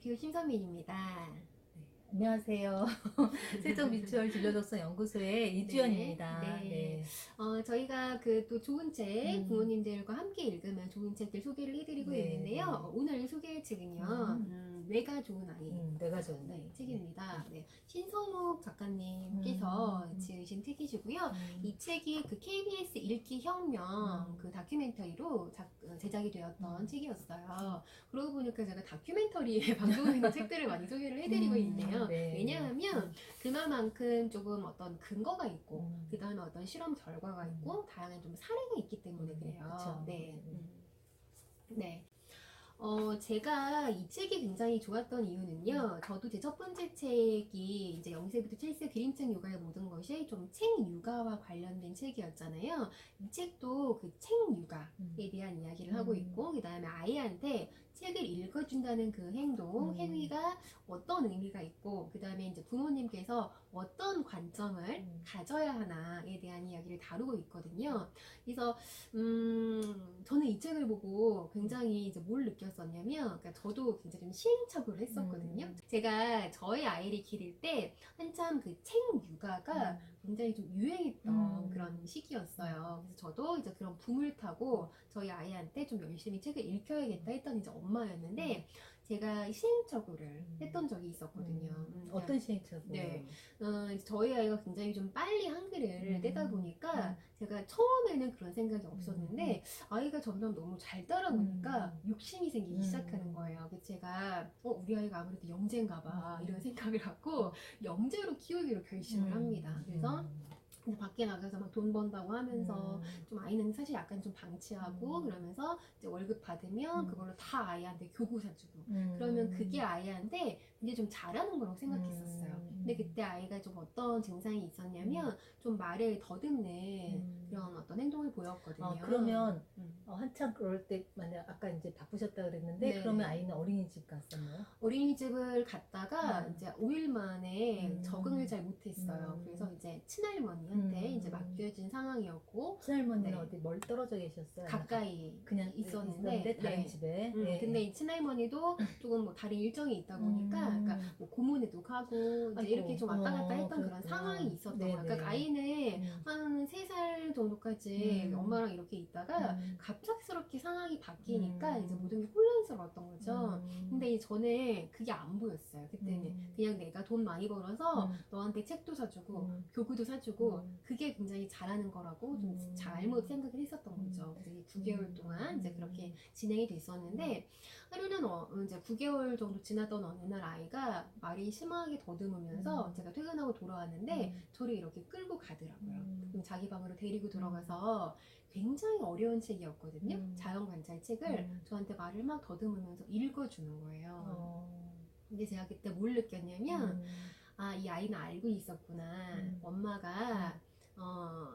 대표 신선민입니다. 안녕하세요. 실전 비주얼 진로 독서 연구소의 이주연입니다. 네. 저희가 그 또 좋은 책, 부모님들과 함께 읽으면 좋은 책들 소개를 해드리고 네, 있는데요. 네. 오늘 소개할 책은요, 뇌가 좋은 아이. 내가 좋은 네, 책입니다. 네, 신성욱 작가님께서 지으신 책이시고요. 이 책이 그 KBS 읽기 혁명 그 다큐멘터리로 제작이 되었던 책이었어요. 그러고 보니까 제가 다큐멘터리에 방송에 있는 책들을 많이 소개를 해드리고 있네요. 네. 왜냐하면 그만큼 조금 어떤 근거가 있고 그 다음에 어떤 실험 결과가 있고 다양한 좀 사례가 있기 때문에 그래요. 그쵸. 네. 네. 제가 이 책이 굉장히 좋았던 이유는요. 저도 제 첫 번째 책이 이제 0세부터 7세 그림책 육아의 모든 것이 좀 책 육아와 관련된 책이었잖아요. 이 책도 그 책 육아에 대한 이야기를 하고 있고, 그 다음에 아이한테 책을 읽어준다는 그 행동, 행위가 어떤 의미가 있고, 그 다음에 이제 부모님께서 어떤 관점을 가져야 하나에 대한 이야기를 다루고 있거든요. 그래서 저는 이 책을 보고 굉장히 이제 뭘 느꼈었냐면, 그러니까 저도 굉장히 좀 시행착오를 했었거든요. 제가 저희 아이를 기를 때 한참 그 책 육아가 굉장히 좀 유행했던 그런 시기였어요. 그래서 저도 이제 그런 붐을 타고 저희 아이한테 좀 열심히 책을 읽혀야겠다 했던 이제 엄마였는데, 제가 시행착오를 했던 적이 있었거든요. 어떤 시행착오? 네. 저희 아이가 굉장히 좀 빨리 한글을 떼다 보니까 제가 처음에는 그런 생각이 없었는데 아이가 점점 너무 잘 따라오니까 욕심이 생기기 시작하는 거예요. 그래서 제가 우리 아이가 아무래도 영재인가 봐 이런 생각을 갖고 영재로 키우기로 결심을 합니다. 그래서 이제 밖에 나가서 막 돈 번다고 하면서 좀 아이는 사실 약간 좀 방치하고 그러면서 이제 월급 받으면 그걸로 다 아이한테 교구 사주고 그러면 그게 아이한테 이제 좀 잘하는 거라고 생각했었어요. 근데 그때 아이가 좀 어떤 증상이 있었냐면 좀 말을 더듬는 그런 어떤 행동을 보였거든요. 그러면 한참 그럴 때 만약 아까 이제 바쁘셨다 그랬는데 네. 그러면 아이는 어린이집 갔었나요? 어린이집을 갔다가 이제 5일 만에 적응을 잘 못했어요. 그래서 이제 친할머니한테 이제 맡겨진 상황이었고, 친할머니는 네. 어디 멀리 떨어져 계셨어요? 가까이 그냥 있었는데 다른 네. 집에. 근데 이 친할머니도 조금 뭐 다른 일정이 있다 보니까 그러니까 뭐 고모네도 가고 이제 이렇게 좀 왔다 갔다 했던 그런 그렇구나. 상황이 있었던 네네. 거예요. 그러니까 아이는 한 3살 정도까지 엄마랑 이렇게 있다가 갑작스럽게 상황이 바뀌니까 이제 모든 게 혼란스러웠던 거죠. 근데 전에 그게 안 보였어요. 그때는 그냥 내가 돈 많이 벌어서 너한테 책도 사주고 교구도 사주고 그게 굉장히 잘하는 거라고 좀 잘못 생각을 했었던 거죠. 그래서 9개월 동안 이제 그렇게 진행이 됐었는데 하루는 이제 9개월 정도 지나던 어느 날 아이가 말이 심하게 더듬으면서 제가 퇴근하고 돌아왔는데 저를 이렇게 끌고 가더라고요. 그럼 자기 방으로 데리고 들어가서 굉장히 어려운 책이었거든요. 자연관찰 책을 저한테 말을 막 더듬으면서 읽어주는 거예요. 근데 제가 그때 뭘 느꼈냐면 이 아이는 알고 있었구나. 엄마가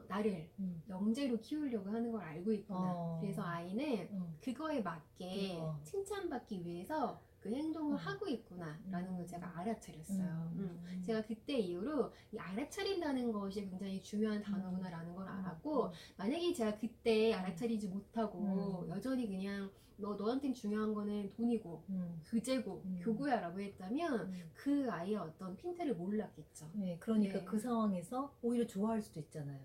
나를 영재로 키우려고 하는 걸 알고 있구나. 그래서 아이는 그거에 맞게 칭찬받기 위해서 그 행동을 하고 있구나 라는 걸 제가 알아차렸어요. 제가 그때 이후로 이 알아차린다는 것이 굉장히 중요한 단어구나 라는 걸 알았고, 만약에 제가 그때 알아차리지 못하고 여전히 그냥 너한텐 중요한 거는 돈이고 교재고 교구야 라고 했다면 그 아이의 어떤 핀트를 몰랐겠죠. 네, 그러니까 네. 그 상황에서 오히려 좋아할 수도 있잖아요.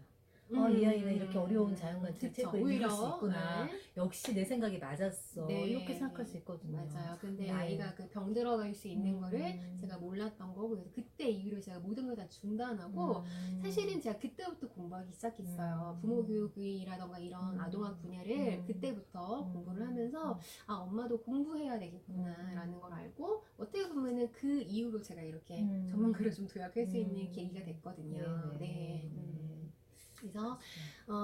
이 아이는 이렇게 어려운 자연관찰 그쵸. 책을 읽을 수 있구나. 네. 역시 내 생각이 맞았어. 네. 이렇게 생각할 수 있거든요. 맞아요. 근데 네. 아이가 그 병 들어갈 수 있는 거를 제가 몰랐던 거고, 그래서 그때 이후로 제가 모든 걸 다 중단하고, 사실은 제가 그때부터 공부하기 시작했어요. 부모 교육이라던가 이런 아동학 분야를 그때부터 공부를 하면서, 엄마도 공부해야 되겠구나 라는 걸 알고, 어떻게 보면은 그 이후로 제가 이렇게 전문가로 좀 도약할 수 있는 계기가 됐거든요. 네. 그래서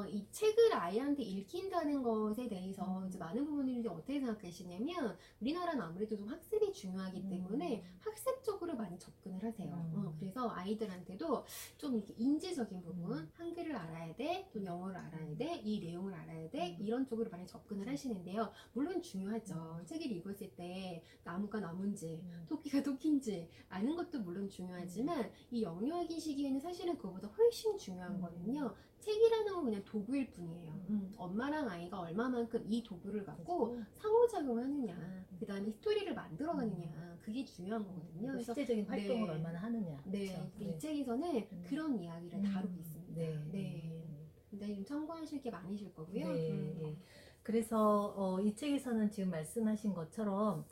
이 책을 아이한테 읽힌다는 것에 대해서 이제 많은 부모님들이 어떻게 생각하시냐면, 우리나라는 아무래도 좀 학습이 중요하기 때문에 학습적으로 많이 접근을 하세요. 그래서 아이들한테도 좀 이렇게 인지적인 부분, 한글을 알아야 돼, 또 영어를 알아야 돼, 이 내용을 알아야 돼, 이런 쪽으로 많이 접근을 하시는데요. 물론 중요하죠. 책을 읽었을 때 나무가 나무인지 토끼가 토끼인지 아는 것도 물론 중요하지만 이 영유아기 시기에는 사실은 그거보다 훨씬 중요한 거는요, 책이라는 건 그냥 도구일 뿐이에요. 엄마랑 아이가 얼마만큼 이 도구를 갖고 상호작용하느냐, 그 다음에 스토리를 만들어가느냐, 그게 중요한 거거든요. 그래서 실제적인 활동을 네. 얼마나 하느냐. 네, 그렇죠? 이 책에서는 그런 이야기를 다루고 있습니다. 네. 네. 굉장히 좀 참고하실 게 많으실 거고요. 네. 예. 그래서 이 책에서는 지금 말씀하신 것처럼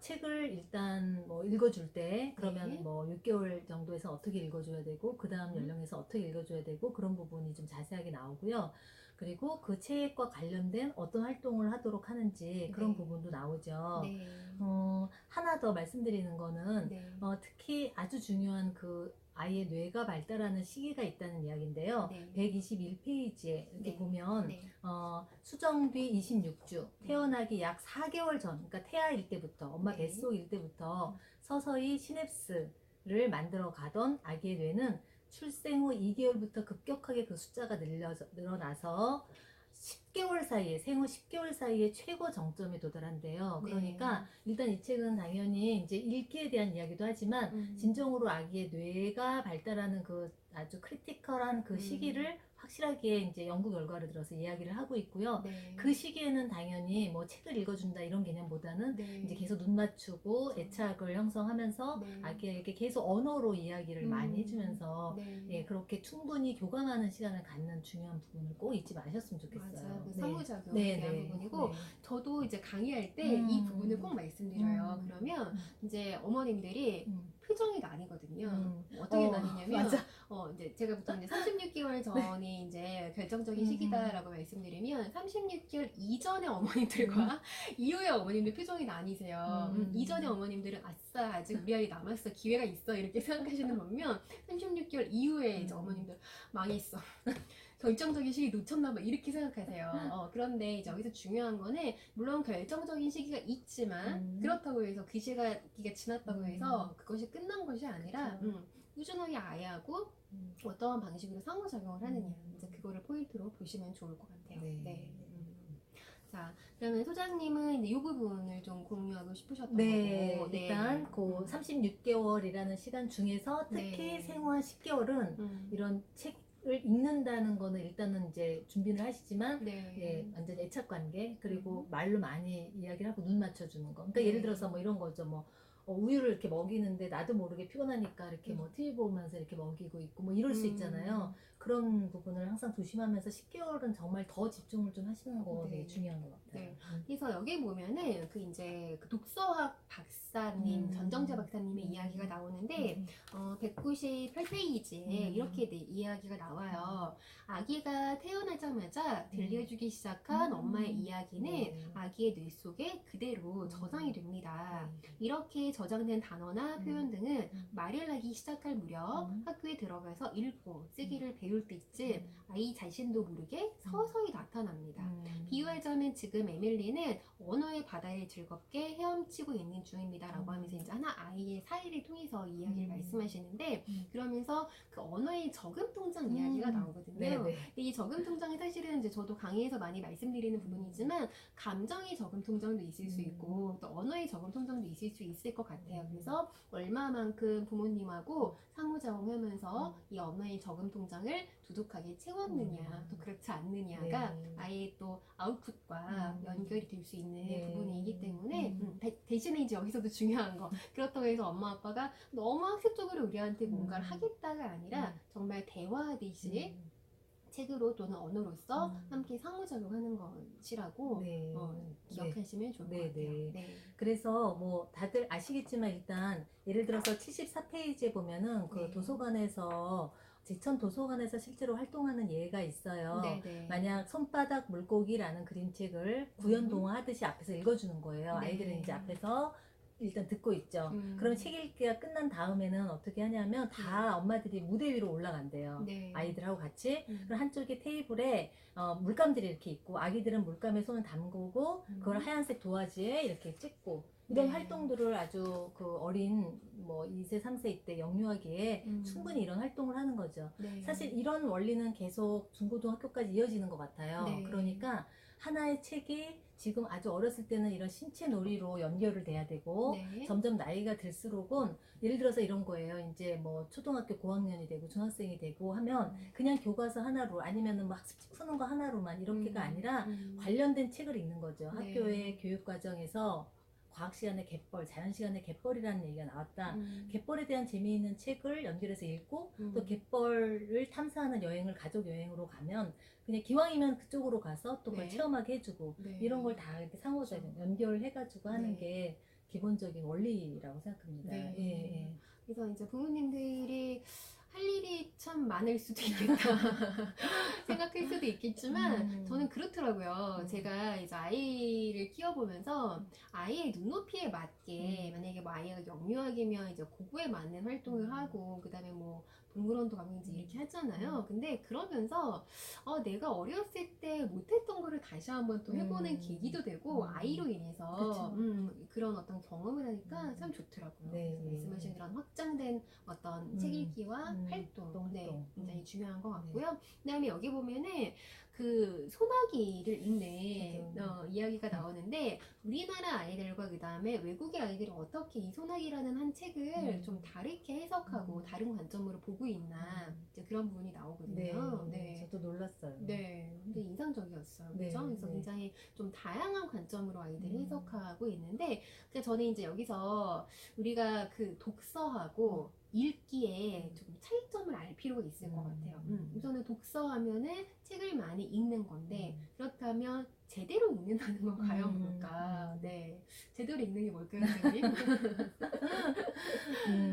책을 일단 뭐 읽어줄 때 그러면 네. 뭐 6개월 정도에서 어떻게 읽어줘야 되고 그 다음 연령에서 어떻게 읽어줘야 되고 그런 부분이 좀 자세하게 나오고요. 그리고 그 책과 관련된 어떤 활동을 하도록 하는지 그런 네. 부분도 나오죠. 네. 하나 더 말씀드리는 거는 네. 특히 아주 중요한 그 아이의 뇌가 발달하는 시기가 있다는 이야기인데요. 네. 121페이지에 이렇게 네. 보면 네. 수정 뒤 26주, 태어나기 약 4개월 전, 그러니까 태아일 때부터, 엄마 네. 뱃속일 때부터 서서히 시냅스를 만들어 가던 아기의 뇌는 출생 후 2개월부터 급격하게 그 숫자가 늘어나서 10개월 사이에, 생후 10개월 사이에 최고 정점에 도달한대요. 네. 그러니까 일단 이 책은 당연히 이제 읽기에 대한 이야기도 하지만 진정으로 아기의 뇌가 발달하는 그 아주 크리티컬한 그 시기를 확실하게 이제 연구 결과를 들어서 이야기를 하고 있고요. 네. 그 시기에는 당연히 뭐 책을 읽어준다 이런 개념보다는 네. 이제 계속 눈 맞추고 애착을 형성하면서 네. 아기에게 계속 언어로 이야기를 많이 해주면서 네. 예, 그렇게 충분히 교감하는 시간을 갖는 중요한 부분을 꼭 잊지 마셨으면 좋겠어요. 맞아요. 그 네. 상호작용에 대한 부분이고 네. 저도 이제 강의할 때 이 부분을 꼭 말씀드려요. 그러면 이제 어머님들이 표정이 나뉘거든요. 어떻게 나뉘냐면 맞아. 이제 제가 보통 이제 36개월 전이 이제 결정적인 시기다라고 말씀드리면 36개월 이전의 어머님들과 이후의 어머님들 표정이 나뉘세요. 이전의 어머님들은 아싸 아직 우리 아이 남았어 기회가 있어 이렇게 생각하시는 반면 36개월 이후에 이제 어머님들 망했어. 결정적인 시기 놓쳤나 봐 이렇게 생각하세요. 그런데 이제 여기서 중요한 거는 물론 결정적인 시기가 있지만 그렇다고 해서 그 시기가 지났다고 해서 그것이 끝난 것이 아니라 꾸준하게 아이하고 어떠한 방식으로 상호작용을 하느냐 이제 그거를 포인트로 보시면 좋을 것 같아요. 네. 자, 그러면 소장님은 이제 이 부분을 좀 공유하고 싶으셨던 네, 거고 일단 그 36개월이라는 시간 중에서 특히 네. 생후 한 10개월은 이런 책을 읽는다는 거는 일단은 이제 준비를 하시지만 네. 예, 완전 애착 관계 그리고 말로 많이 이야기를 하고 눈 맞춰주는 거. 그러니까 네. 예를 들어서 뭐 이런 거죠. 뭐 우유를 이렇게 먹이는데 나도 모르게 피곤하니까 이렇게 뭐 TV 보면서 이렇게 먹이고 있고 뭐 이럴 수 있잖아요. 그런 부분을 항상 조심하면서 10개월은 정말 더 집중을 좀 하시는 거 네. 되게 중요한 것 같아요. 네. 그래서 여기 보면은 그 이제 그 독서학 박사님 전정재 박사님의 이야기가 나오는데 198페이지에 이렇게 이야기가 나와요. 아기가 태어나자마자 들려주기 시작한 엄마의 이야기는 아기의 뇌 속에 그대로 저장이 됩니다. 이렇게 저장된 단어나 표현 등은 말을 하기 시작할 무렵 학교에 들어가서 읽고 쓰기를 배울 때쯤 아이 자신도 모르게 서서히 나타납니다. 비유하자면 지금 에밀리는 언어의 바다를 즐겁게 헤엄치고 있는 중입니다 라고 하면서 이제 하나 아이의 사례를 통해서 이야기를 말씀하시는데 그러면서 그 언어의 저금 통장 이야기가 나오거든요. 근데 이 저금 통장이 사실은 이제 저도 강의에서 많이 말씀드리는 부분이지만 감정의 저금 통장도 있을 수 있고 또 언어의 저금 통장도 있을 수 있을 것 같아요. 그래서 얼마만큼 부모님하고 상호작용하면서 이 언어의 저금 통장을 두둑하게 채웠느냐 또 그렇지 않느냐가 아이의 또 아웃풋과 연결이 될 수 있는 부분이기 때문에 대신에 이제 여기서도 중요한 거 그렇다고 해서 엄마 아빠가 너무 학습적으로 우리한테 뭔가를 하겠다가 아니라 정말 대화하듯이 책으로 또는 언어로서 함께 상호작용하는 것이라고 기억하시면 좋을 것 같아요. 그래서 뭐 다들 아시겠지만 일단 예를 들어서 74페이지에 보면은 그 도서관에서 제천 도서관에서 실제로 활동하는 예가 있어요. 만약 손바닥 물고기라는 그림책을 구연 동화하듯이 앞에서 읽어주는 거예요. 아이들은 이제 앞에서 일단 듣고 있죠. 그러면 책 읽기가 끝난 다음에는 어떻게 하냐면 다 엄마들이 무대 위로 올라간대요. 아이들하고 같이. 그리고 한쪽에 테이블에 물감들이 이렇게 있고 아기들은 물감에 손을 담그고 그걸 하얀색 도화지에 이렇게 찍고 이런 활동들을 아주 그 어린 뭐 2세, 3세 이때 영유아기에 충분히 이런 활동을 하는 거죠. 사실 이런 원리는 계속 중고등학교까지 이어지는 것 같아요. 그러니까 하나의 책이 지금 아주 어렸을 때는 이런 신체 놀이로 연결을 돼야 되고 점점 나이가 들수록은 예를 들어서 이런 거예요. 이제 뭐 초등학교 고학년이 되고 중학생이 되고 하면 그냥 교과서 하나로 아니면은 막 숙제 푸는 거 하나로만 이렇게가 아니라 관련된 책을 읽는 거죠. 학교의 교육 과정에서 과학 시간에 갯벌, 자연 시간에 갯벌이라는 얘기가 나왔다. 갯벌에 대한 재미있는 책을 연결해서 읽고 또 갯벌을 탐사하는 여행을 가족 여행으로 가면 그냥 기왕이면 그쪽으로 가서 또 그걸 네. 체험하게 해주고 네. 이런 걸 다 이렇게 상호작용 연결해가지고 하는 네. 게 기본적인 원리라고 생각합니다. 네. 예, 예. 그래서 이제 부모님들이 할 일이 참 많을 수도 있겠다 생각할 수도 있겠지만 저는 그렇더라고요. 제가 이제 아이를 키워보면서 아이의 눈높이에 맞게 만약에 뭐 아이가 영유아기면 이제 그거에 맞는 활동을 하고 그 다음에 뭐 동물원도 가면 이제 이렇게 하잖아요. 근데 그러면서 내가 어렸을 때 못했던 거를 다시 한번 또 해보는 계기도 되고 아이로 인해서 그런 어떤 경험을 하니까 참 좋더라고요. 네. 말씀하신 그런 확장된 어떤 책 읽기와 활동, 네, 굉장히 중요한 것 같고요. 그다음에 여기 보면은 그 소나기를 읽는 이야기가 나오는데 우리나라 아이들과 그 다음에 외국의 아이들이 어떻게 이 소나기라는 한 책을 좀 다르게 해석하고 다른 관점으로 보고 있나 이제 그런 부분이 나오거든요. 네. 저도 놀랐어요. 네, 근데 인상적이었어요. 네. 그렇죠? 그래서 네. 굉장히 좀 다양한 관점으로 아이들이 해석하고 있는데, 그래서 저는 이제 여기서 우리가 그 독서하고 읽기에 조금 차이점을 알 필요가 있을 것 같아요. 우선은 독서하면은 책을 많이 읽는 건데 그렇다면 제대로 읽는다는 건 과연 뭘까? 네, 제대로 읽는 게 뭘까요, 선생님?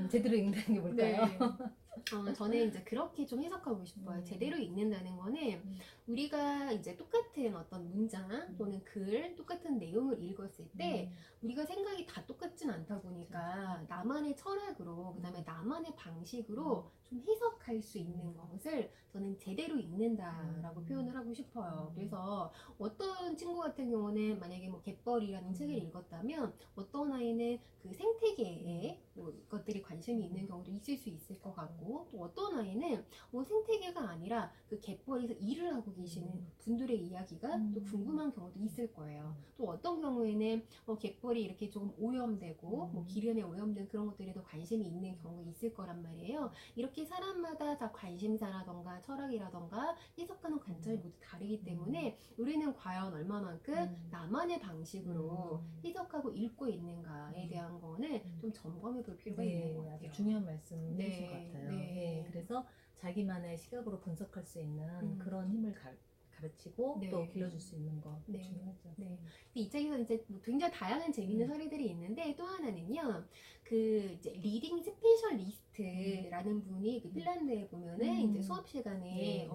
제대로 읽는 게 뭘까요? 네. 저는 이제 그렇게 좀 해석하고 싶어요. 제대로 읽는다는 거는 우리가 이제 똑같은 어떤 문장 또는 글, 똑같은 내용을 읽었을 때 우리가 생각이 다 똑같진 않다 보니까 나만의 철학으로, 그 다음에 나만의 방식으로 좀 해석할 수 있는 것을 저는 제대로 읽는다라고 표현을 하고 싶어요. 그래서 어떤 친구 같은 경우는 만약에 뭐 갯벌이라는 책을 읽었다면 어떤 아이는 그 생태계에 뭐 것들이 관심이 있는 경우도 있을 수 있을 것 같고, 또 어떤 아이는 뭐 생태계가 아니라 그 갯벌에서 일을 하고 계시는 분들의 이야기가 또 궁금한 경우도 있을 거예요. 또 어떤 경우에는 갯벌이 이렇게 조금 오염되고 뭐 기름에 오염된 그런 것들에도 관심이 있는 경우가 있을 거란 말이에요. 이렇게 사람마다 다 관심사라던가 철학이라던가 해석하는 관점이 모두 다르기 때문에 우리는 과연 얼마만큼 나만의 방식으로 해석하고 읽고 있는가에 대한 거는 좀 점검해 볼 필요가 있는 것 같아요. 아주 중요한 말씀 네, 해주신 것 같아요. 네. 네, 그래서 자기만의 시각으로 분석할 수 있는 그런 힘을 가르치고 네. 또 길러줄 수 있는 거 네. 중요하죠. 네. 이 책에서 이제 뭐 굉장히 다양한 재미있는 사례들이 있는데 또 하나는요, 그 이제 리딩 스페셜리스트라는 분이 그 핀란드에 보면은 이제 수업 시간에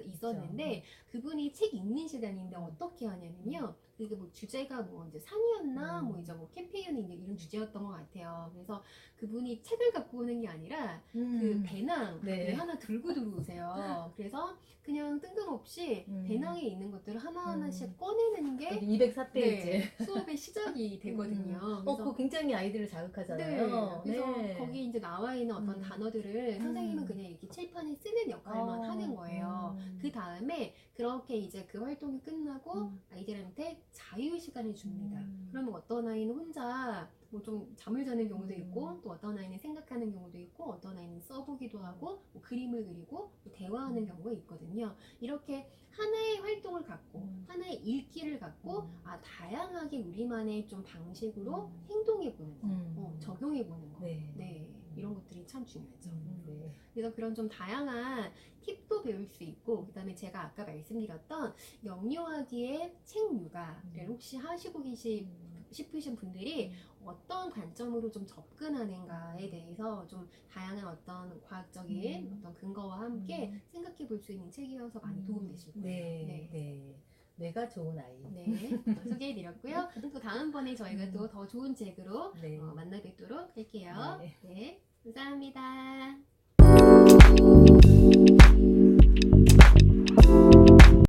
있었는데 그분이 책 읽는 시간인데 어떻게 하냐면요, 그게 뭐 주제가 뭐 이제 산이었나 뭐 이제 뭐 캠페인이 이제 이런 주제였던 것 같아요. 그래서 그분이 책을 갖고 오는 게 아니라 그 배낭을 하나 들고 들어오세요. 그래서 그냥 뜬금없이 배낭에 있는 것들을 하나하나씩 꺼내는 게 204페이지 수업의 시작이 되거든요. 그거 굉장히 아이들을 자극하잖아요. 그래서 거기 이제 나와 있는 어떤 단어들을 선생님은 그냥 이렇게 칠판에 쓰는 역할만 하는 거예요. 그 다음에 그렇게 이제 그 활동이 끝나고 아이들한테 자유 시간을 줍니다. 그러면 어떤 아이는 혼자 뭐 좀 잠을 자는 경우도 있고, 또 어떤 아이는 생각하는 경우도 있고, 어떤 아이는 써보기도 하고, 뭐 그림을 그리고 또 대화하는 경우가 있거든요. 이렇게 하나의 활동을 갖고 하나의 읽기를 갖고 다양하게 우리만의 좀 방식으로 행동해보는 거, 적용해보는 거, 네, 이런 것들이 참 중요하죠. 그래서 그런 좀 다양한 팁도 배울 수 있고, 그 다음에 제가 아까 말씀드렸던 영유아기의 책 육아를 혹시 하시고 싶으신 분들이 어떤 관점으로 좀 접근하는가에 대해서 좀 다양한 어떤 과학적인 어떤 근거와 함께 생각해 볼 수 있는 책이어서 많이 도움되실 거예요. 네. 뇌가 좋은 아이. 네, 소개해 드렸고요. 또 다음번에 저희가 또 더 좋은 책으로 만나 뵙도록 할게요. 네, 감사합니다.